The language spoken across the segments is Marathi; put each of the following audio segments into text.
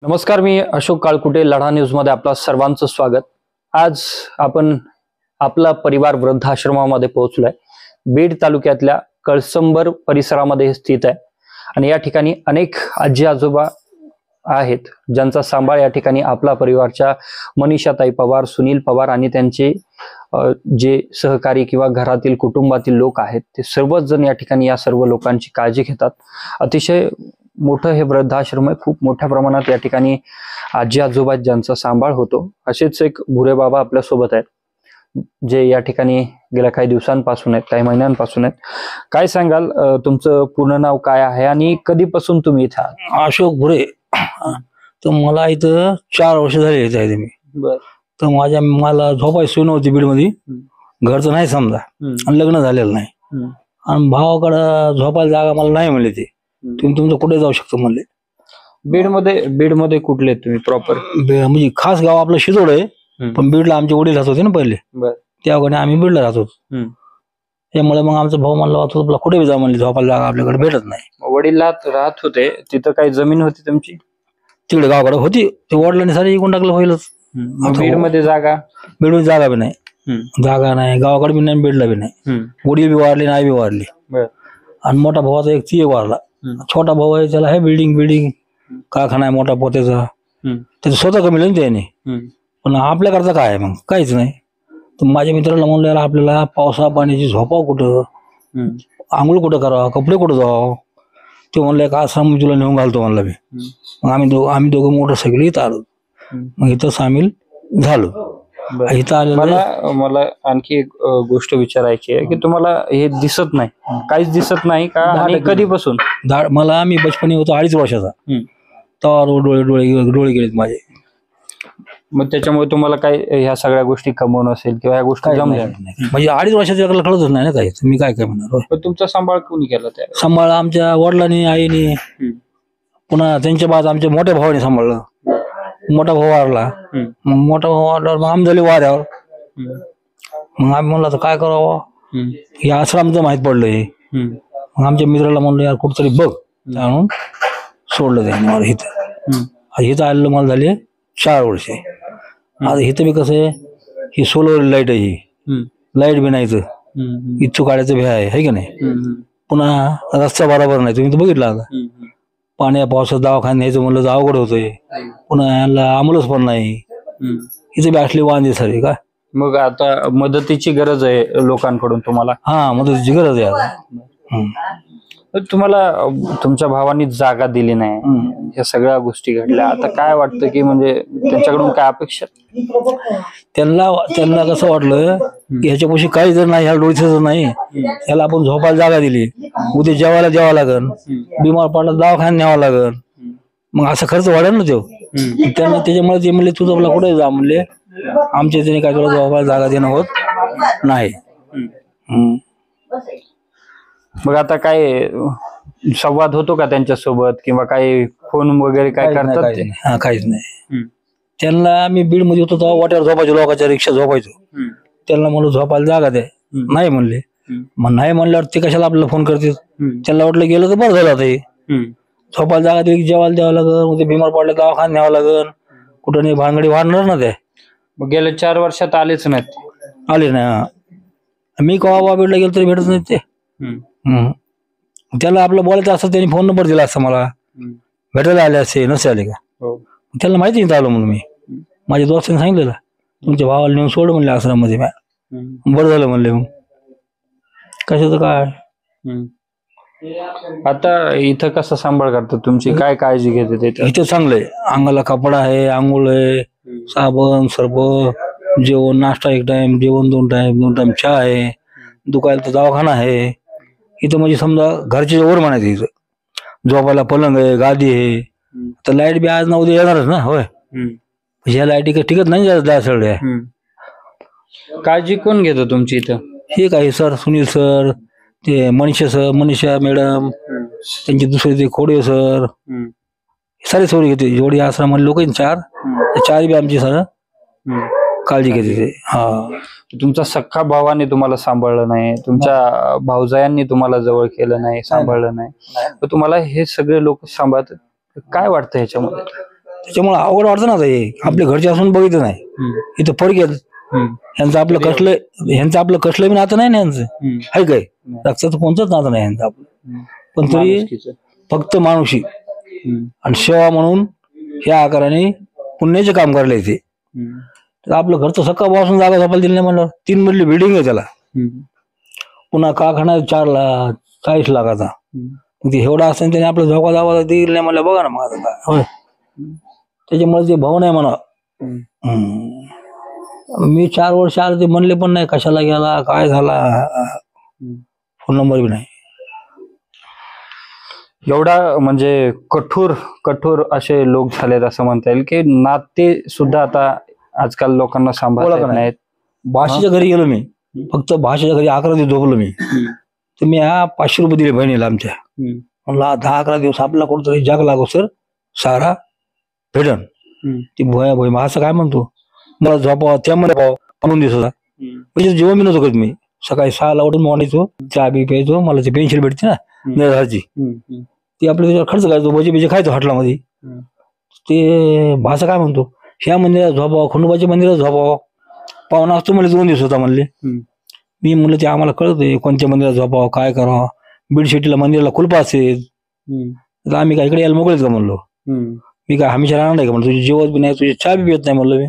नमस्कार, मी अशोक काळकुटे. लढा न्यूज मध्ये आपलं सर्वांचं स्वागत. आज आपण आपला परिवार वृद्धाश्रमामध्ये पोहोचलोय. बीड तालुक्यातल्या कळसंबर परिसरामध्ये स्थित आहे आणि या ठिकाणी अनेक आजी आजोबा आहेत ज्यांचा सांभाळ या ठिकाणी आपला परिवारच्या मनीषाताई पवार, सुनील पवार आणि त्यांचे जे सहकारी किंवा घरातील कुटुंबातील लोक आहेत ते सर्वच जण या ठिकाणी या सर्व लोकांची काळजी घेतात. अतिशय मोठं हे वृद्धाश्रम आहे. खूप मोठ्या प्रमाणात या ठिकाणी आजी आजोबा ज्यांचा सांभाळ होतो. असेच एक भुरे बाबा आपल्या सोबत आहेत जे या ठिकाणी गेल्या काही दिवसांपासून आहेत, काही महिन्यांपासून आहेत. काय सांगाल, तुमचं पूर्ण नाव काय आहे आणि कधीपासून तुम्ही इथे आहात? अशोक भुरे. तर मला इथं 4 वर्ष झाले येत आहे मी. तर मला झोपायची सोय नव्हती बीड मध्ये. घरचं नाही समजा आणि लग्न झालेलं नाही आणि भावाकडं झोपायला जागा मला नाही म्हणले. ते तुम्ही तुमचं कुठे जाऊ शकतो म्हणले. बीड मध्ये कुठले तुम्ही प्रॉपर? म्हणजे खास गाव आपलं शिरोड आहे, पण बीडला आमचे वडील राहत होते ना पहिले. त्याकडे आम्ही बीडला राहतो. त्यामुळे मग आमचा भाऊ म्हणला होता तुला कुठे जा म्हणले, झोपायला जागा आपल्याकडे भेटत नाही. वडील राहत होते तिथं, काही जमीन होती तुमची तिकडे गावाकडे होती. ते वडिलांनी सारी इकून टाकलं होईलच. बीड मध्ये जागा? बीड मध्ये जागा बी नाही, जागा नाही गावाकडे बी नाही, बीडला बी नाही. वडील बी वारले, आई बी वारली आणि मोठा भावाचा एक ती वारला. छोटा भाऊ आहे त्याला आहे बिल्डिंग कारखाना आहे मोठा पोत्याचा. त्याचं स्वतः कमी ना त्याने. पण आपल्याकडचं काय आहे मग? काहीच नाही. तर माझ्या मित्राला म्हणलं याला आपल्याला पावसा पाण्याची झोपाव कुठं, आंघोळ कुठं करावं, कपडे कुठं जावं. ते म्हणलं का आश्रम तुला नेऊन घालतो म्हणलं मी. मग आम्ही दोघं मोटरसायकल इथं आलो. मग इथं सामील झालो. इथं आलेलं मला आणखी एक गोष्ट विचारायची आहे की तुम्हाला हे दिसत नाही, काहीच दिसत नाही का? आणि कधीपासून? मला मी बचपणी होतो 2.5 वर्षाचा, तेव्हा डोळे गेलेत माझे. मग त्याच्यामुळे तुम्हाला काय ह्या सगळ्या गोष्टी कमवून असेल किंवा ह्या गोष्टी जमल्या नाही? म्हणजे 2.5 वर्षाच्या कळतच नाही ना काही. मी काय म्हणणार. पण तुमचा सांभाळ कोणी केला? त्या सांभाळ आमच्या वडिलांनी, आईने, पुन्हा त्यांच्या बाद आमच्या मोठ्या भावाने सांभाळलं. मोठा भाऊ वारला. मग मोठा भाऊ वारल्यावर मग आम्ही झाले वाऱ्यावर. मग आम्ही म्हणलं तर काय करावं, हे आश्रमचं माहित पडलंय. मग आमच्या मित्राला म्हणलं यार कुठतरी बघ, म्हणून सोडलं त्याने मला इथं. इथं आलेलं मला झाले 4 वर्षे. आता इथं बी कसं आहे, ही सोलर लाईट आहे, ही लाईट बी नाहीच, इच्छू काढायचं भ्या आहे की नाही. पुन्हा रस्ता बरोबर नाही, तुम्ही तर बघितला आता. पाण्या पावसात दवाखान्यात न्यायचं म्हणलं तर अवघड होतंय. पुन्हा याला अमलच पण नाही. इथे बी असली वांदे सारे का. मग आता मदतीची गरज आहे लोकांकडून तुम्हाला? हा, मदतीची गरज आहे आता. तुम्हाला तुमच्या भावानी जागा दिली नाही, या सगळ्या गोष्टी घडल्या. आता काय वाटतं की म्हणजे त्यांच्याकडून काय अपेक्षा? त्यांना कसं वाटलं की ह्याच्यापाशी काही जर नाही, ह्याला डोळीचं नाही, ह्याला आपण झोपायला जागा दिली, उद्या जेवायला द्यावं लागन, बिमार पडला दवाखान्यात न्यावं लागन, मग असा खर्च वाढेल ना तो. त्यांना त्याच्यामुळे ते म्हणले तुझं आपला कुठे जा म्हणले, आमच्या त्याने काय तुला झोपायला जागा देणं होत नाही. मग आता काय संवाद होतो का त्यांच्यासोबत किंवा काही फोन वगैरे काय करतात ते? हा, काहीच नाही. त्यांना मी बीड मध्ये होतो तेव्हा वाट्यावर झोपायचो, लोकांच्या रिक्षा झोपायचो. त्यांना म्हणलं झोपायला जागा द्या, नाही म्हणले. मग नाही म्हणल्यावर ते कशाला आपल्याला फोन करते. त्यांना वाटलं गेलं तर बरं झालं. ते झोपायला जागा दिली, जेवायला द्यावं लागल, बिमार पडलं दवाखान्यात न्यावं लागल, कुठं नाही भानगडी वाढणार ना ते. मग गेल्या 4 वर्षात आलेच नाहीत? आले नाही. मी कवा बीडला गेलो तरी भेटत नाही ते. त्याला आपलं बोलायचं असं त्यांनी फोन नंबर दिला असता, मला भेटायला आले असते, नसते आले का. त्याला माहिती नाही आलो म्हणून. मी माझ्या दोस्तांनी सांगितलेलं तुमच्या भावाला नेऊन सोड म्हणले आश्रममध्ये. बरं झालं म्हणले. मग कशाचं काय. आता इथं कसं सांभाळ करतात तुमची, काय काळजी घेते? इथं चांगलंय, अंगाला कपडा आहे, आंघोळ आहे, साबण सर्व, जेवण नाश्ता 1 टाइम, जेवण 2 टाइम, 2 टाइम चहा आहे, दुखायला तर दवाखाना आहे. इथं म्हणजे समजा घरच्या वर म्हणायचं. इथं झोपायला पलंग आहे, गादी आहे. तर लाईट बी आज ना उद्या येणारच ना. होय, ह्या लाईटी काही टिकत नाही जास्त सगळ्या. काळजी कोण घेतो तुमची इथं? हे काही सर, सुनील सर, ते मनीषा मॅडम, त्यांचे दुसरे ते खोडे सर, सारे सोयी घेते. जेवढी आश्रमाला लोक आहेत 4 बी आमची सर काळजी घेते. हा, तुमचा सख्खा भावाने तुम्हाला सांभाळलं नाही, तुमच्या भाऊजायांनी तुम्हाला जवळ केलं नाही, सांभाळलं नाही, तर तुम्हाला हे सगळे लोक सांभाळतात. काय वाटतं ह्याच्यामध्ये? त्याच्यामुळे अवघड वाटतं ना आता हे. आपले घरचे असून बघितलं नाही, इथं फरक आहेत. ह्यांचं आपलं कसलं बी नातं नाही ना यांचं, आहे काय रक्ताचं कोणतंच नातं नाही यांचं आपलं. पण तरी फक्त माणुशी आणि सेवा म्हणून ह्या आकाराने पुण्याचे काम करायला येते. तर आपलं घरचं सकाळपासून जागा झोपायला दिली नाही म्हणलं. 3 मजली बिल्डिंग आहे त्याला, पुन्हा कारखाना 40 लाखाचा. ते एवढा असताना त्याने आपलं झोका जावा दिली नाही म्हणलं. बघा ना मग आता काय होय. त्याच्यामुळे ते भाऊ नाही म्हणा. मी 4 वर्ष आले ते म्हणले पण नाही कशाला गेला काय झाला, फोन नंबर बी नाही. एवढा म्हणजे कठोर असे लोक झालेत असं म्हणता येईल की नाते सुद्धा आता आजकाल लोकांना सांभाळत नाहीत. भाषेच्या घरी गेलो मी, फक्त भाषेच्या घरी 11 दिवस झोपलो मी. तर मी 500 रुपये दिले बहिणीला आमच्या. म्हणलं 10-11 दिवस आपला कुठतरी जग लागो सर, सारा भेटन. ती भोया असं काय म्हणतो, मला झोपावा त्यामध्ये पाव 15 दिवसाचा म्हणजे जेवण बी नव्हतं करत मी. सकाळी 6ला उठून मांडायचो, चहा बी प्यायचो. मला ते पेन्शन भेटते ना निर्धारची, ती आपल्या त्याच्यावर खर्च करायचो, भजी खायचो हॉटेलमध्ये. ते भाषा काय म्हणतो, ह्या मंदिरात झोपावं, खंडोबाच्या मंदिरात झोपावं. पाहुणा असतो म्हणले 2 दिवस होता म्हणले. मी म्हणलं ते आम्हाला कळतंय कोणत्या मंदिरात झोपावं काय करावं. बीडशेटीला मंदिराला कुलप असेल तर आम्ही काय इकडे यायला मोकळेच का म्हणलो. मी काय हमेशा राहणार नाही का म्हणलं. तुझी जेवत बी नाही, तुझी चहा बी पित नाही म्हणलं मी.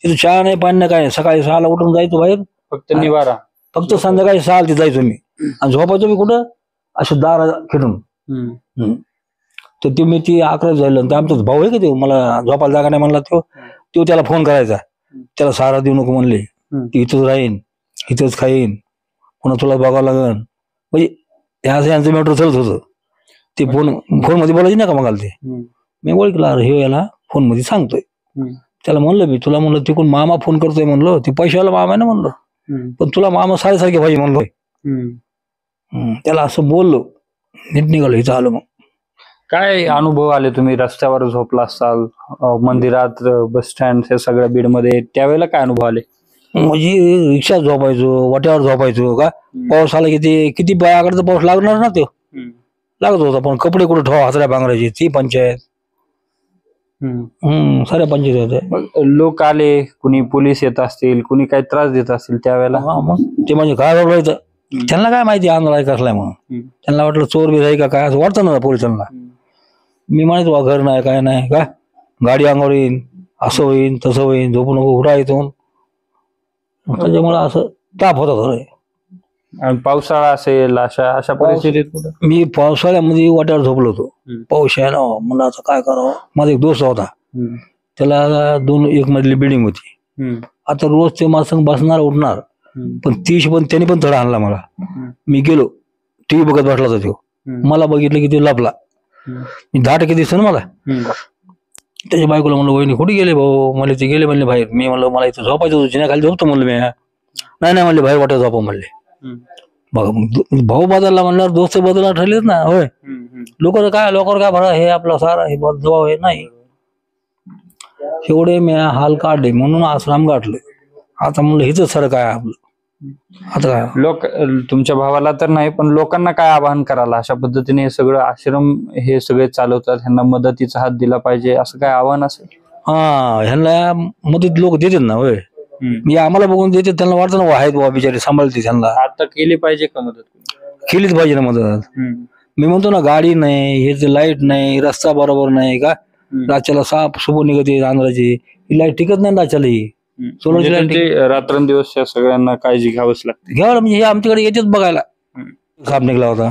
तिथं चहा नाही पाणी नाही काय नाही. सकाळी 6ला उठून जायचो बाहेर, फक्त निवारा. फक्त संध्याकाळी 6ला तिथं जायचो मी. आणि झोपायचो मी कुठं, असं दार खेटून. तर ते मी ती 11 झालं. तर आमचा भाऊ आहे का ते, मला झोपायला जागा नाही म्हणला. तो त्याला फोन करायचा, त्याला सहारा देऊ नको म्हणले. ती इथंच राहीन, इथंच खाईन, पुन्हा तुला बघावं लागन. म्हणजे यांचं मॅटर चालत होतं. ते फोन मध्ये बोलायचे नाही का मग ते. मी ओळखला हे याला फोन मध्ये सांगतोय. त्याला म्हणलं मी, तुला म्हणलं तिकडून मामा फोन करतोय म्हणलो. ते पैशावाला मामा आहे ना म्हणलो, पण तुला मामा सारखे पाहिजे म्हणलो. त्याला असं बोललो, नीट निघालो, इथं आलो. मग काय अनुभव आले, तुम्ही रस्त्यावर झोपला असाल, मंदिरात, बस स्टँड, हे सगळ्या बीडमध्ये, त्यावेळेला काय अनुभव आले? म्हणजे रिक्षात झोपायचो, वाट्यावर झोपायचो का. पाऊस आला की ते किती बायाकडे पाऊस लागणार ना, तो लागत होता. पण कपडे कुठे ठेवा हातऱ्या पांघरायची, ती पंचायत. साऱ्या पंचायत होत्या. लोक आले, कुणी पोलीस येत असतील, कुणी काही त्रास देत असतील त्यावेळेला. मग ते म्हणजे काय बघायचं, त्यांना काय माहिती आंधळा कसलाय म्हणून. त्यांना वाटलं चोर बी जाई का काय, असं वाटतं ना पोलिसांना. मी म्हणतो घर नाही काय नाही का, गाडी अंगावर येईन, असं होईन तसं होईन, झोपू नको उठा येतो. त्याच्यामुळे असं ताप होता थोडं. आणि पावसाळा असेल, अशा परिस्थितीत मी पावसाळ्यामध्ये वाट्यावर झोपलो होतो. पाऊस यायला म्हणलं आता काय करावं. माझा एक दोस्त होता, त्याला 1 मजली बिल्डिंग होती. आता रोज ते माझ्या संग बसणार उठणार, पण त्याने पण थोडा आणला मला. मी गेलो, टीव्ही बघत बसला होता तो. मला बघितलं की ते लपला. मी 10% दिसतो ना मला. त्याच्या बायकोला म्हणलं, वहिनी कुठे गेले भाऊ. मला ते गेले म्हणले बाहेर. मी म्हणलं मला इथं झोपायचं होतं, जिन्याखाली झोपतो म्हणलं मी. नाही म्हणले बाहेर वाटत झोपा म्हणले. बघा मग भाऊ बदलला म्हणल्यावर दोस्त बदलला ठरलेच ना. होय, लोकांवर काय भरा, हे आपला सारा हे जबाब आहे नाही. एवढे मी हाल काढले म्हणून आश्रम गाठले. आता म्हणलं हिच सर काय आपलं. आता काय लोक, तुमच्या भावाला तर नाही पण लोकांना काय आवाहन करायला, अशा पद्धतीने हे सगळं आश्रम हे सगळे चालवतात, ह्यांना मदतीचा हात दिला पाहिजे, असं काय आव्हान असेल? ह्यांना मदत लोक देतात ना. होय, मी आम्हाला बघून देते, त्यांना वाटतं ना आहेत बाबा बिचारे सांभाळते. त्यांना आता केली पाहिजे का मदत? केलीच पाहिजे ना मदत. मी म्हणतो ना, गाडी नाही, हे लाईट नाही, रस्ता बरोबर नाही का, रात्याला साप सुबह निघते आंध्राची, लाईट टिकत नाही रात्याला. ही सोलरची लाईट रात्रंदिवस सगळ्यांना काळजी घ्यावंच लागते. घ्यावं म्हणजे हे आमच्याकडे येतेच बघायला. साप निघला होता,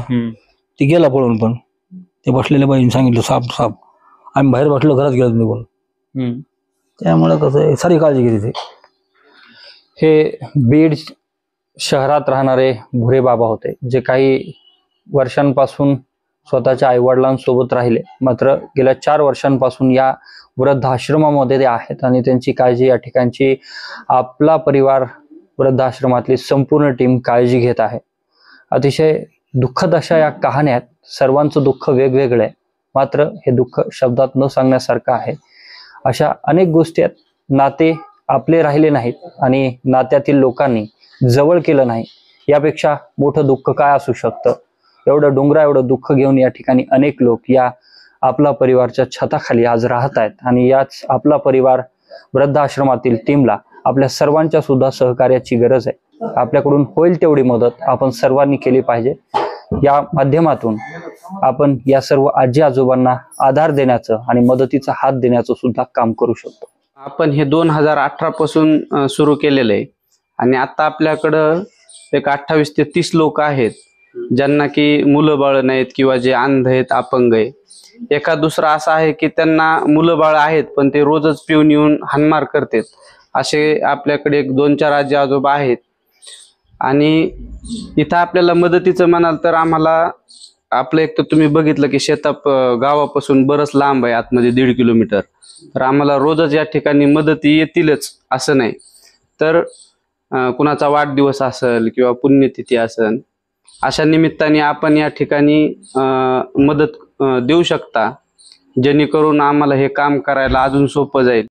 ते गेला पळून. पण ते बसलेल्या बाईने सांगितलं साप. आम्ही बाहेर बसलो, घरात गेलो निघून. त्यामुळे कसं आहे, सारी काळजी घेते. हे बीड शहरात राहणारे भुरे बाबा होते, जे काही वर्षांपासून स्वतःच्या आईवडिलांसोबत राहिले, मात्र गेल्या 4 वर्षांपासून या वृद्धाश्रमामध्ये ते आहेत आणि त्यांची काळजी या ठिकाणची आपला परिवार वृद्धाश्रमातली संपूर्ण टीम काळजी घेत आहे. अतिशय दुःखद अशा या कहाण्या आहेत. सर्वांचं दुःख वेगवेगळं आहे, मात्र हे दुःख शब्दात न सांगण्यासारखं आहे. अशा अनेक गोष्टी आहेत. नाते आपले राहिले नाहीत आणि नात्यातील लोकांनी जवळ केलं नाही, यापेक्षा मोठं दुःख काय असू शकतं. एवढं डोंगरा एवढं दुःख घेऊन या ठिकाणी अनेक लोक या आपला परिवारच्या छताखाली आज राहत आहेत आणि याच आपला परिवार वृद्धाश्रमातील टीमला आपल्या सर्वांच्या सुद्धा सहकार्याची गरज आहे. आपल्याकडून होईल तेवढी मदत आपण सर्वांनी केली पाहिजे. या माध्यमातून आपण या सर्व आजी आजोबांना आधार देण्याचं आणि मदतीचा हात देण्याचं सुद्धा काम करू शकतो. आपण हे 2018 पासून सुरू केलेलं आहे आणि आता आपल्याकडं एक 28 ते 30 लोक आहेत ज्यांना की मुलं बाळ नाहीत किंवा जे अंध आहेत, अपंग आहे. एका दुसरा असा आहे की त्यांना मुलं बाळ आहेत पण ते रोजच पिऊन येऊन हाणमार करतात. असे आपल्याकडे एक 2-4 आजी आजोबा आहेत. आणि इथं आपल्याला मदतीचं म्हणाल तर आम्हाला आपलं एक तर तुम्ही बघितलं की गावापासून बरंच लांब आहे, आतमध्ये 1.5 किलोमीटर. तर आम्हाला रोजच या ठिकाणी मदती येतीलच असं नाही. तर कुणाचा वाढदिवस असेल किंवा पुण्यतिथी असेल अशा निमित्ताने आपण या ठिकाणी मदत देऊ शकता, जेणेकरून आम्हाला हे काम करायला अजून सोपं जाईल.